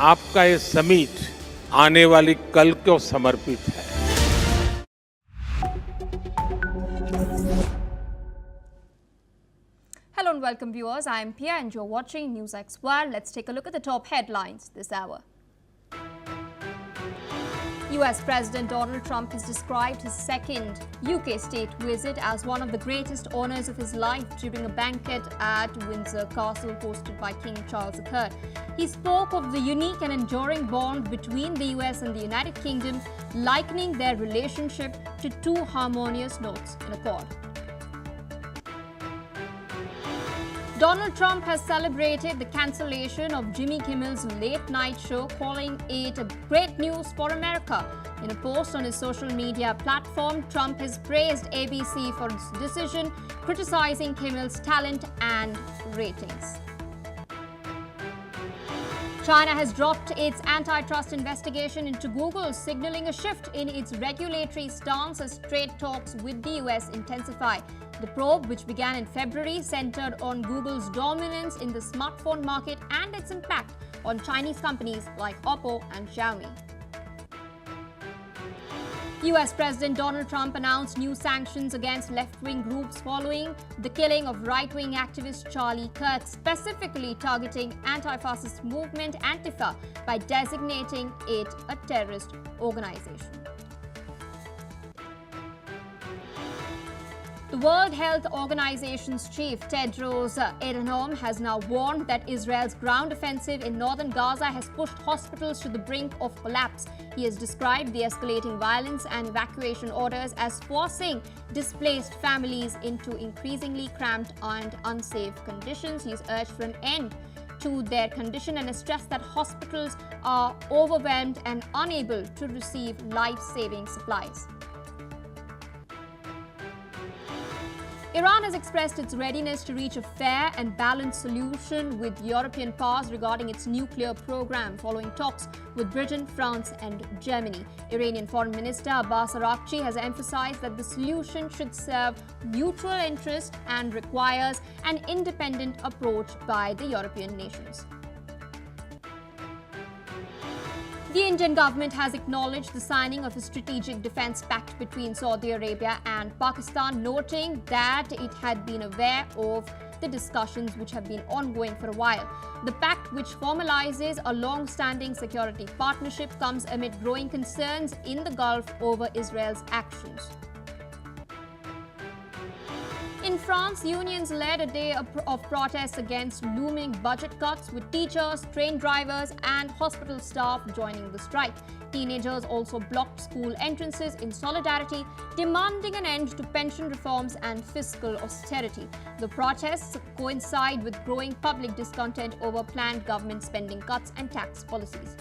आपका ये समिट आने वाली कल को समर्पित है। Hello and welcome viewers, I am Pia and you're watching NewsX World. Let's take a look at the top headlines this hour. US President Donald Trump has described his second UK state visit as one of the greatest honours of his life during a banquet at Windsor Castle hosted by King Charles III. He spoke of the unique and enduring bond between the US and the United Kingdom, likening their relationship to two harmonious notes in a chord. Donald Trump has celebrated the cancellation of Jimmy Kimmel's late-night show, calling it great news for America. In a post on his social media platform, Trump has praised ABC for its decision, criticizing Kimmel's talent and ratings. China has dropped its antitrust investigation into Google, signaling a shift in its regulatory stance as trade talks with the US intensify. The probe, which began in February, centered on Google's dominance in the smartphone market and its impact on Chinese companies like Oppo and Xiaomi. US President Donald Trump announced new sanctions against left-wing groups following the killing of right-wing activist Charlie Kirk, specifically targeting anti-fascist movement Antifa by designating it a terrorist organization. The World Health Organization's chief, Tedros Adhanom, has now warned that Israel's ground offensive in northern Gaza has pushed hospitals to the brink of collapse. He has described the escalating violence and evacuation orders as forcing displaced families into increasingly cramped and unsafe conditions. He has urged for an end to their condition and has stressed that hospitals are overwhelmed and unable to receive life-saving supplies. Iran has expressed its readiness to reach a fair and balanced solution with European powers regarding its nuclear program following talks with Britain, France and Germany. Iranian Foreign Minister Abbas Araghchi has emphasized that the solution should serve mutual interest and requires an independent approach by the European nations. The Indian government has acknowledged the signing of a strategic defence pact between Saudi Arabia and Pakistan, noting that it had been aware of the discussions which have been ongoing for a while. The pact, which formalizes a long-standing security partnership, comes amid growing concerns in the Gulf over Israel's actions. In France, unions led a day of protests against looming budget cuts, with teachers, train drivers and hospital staff joining the strike. Teenagers also blocked school entrances in solidarity, demanding an end to pension reforms and fiscal austerity. The protests coincide with growing public discontent over planned government spending cuts and tax policies.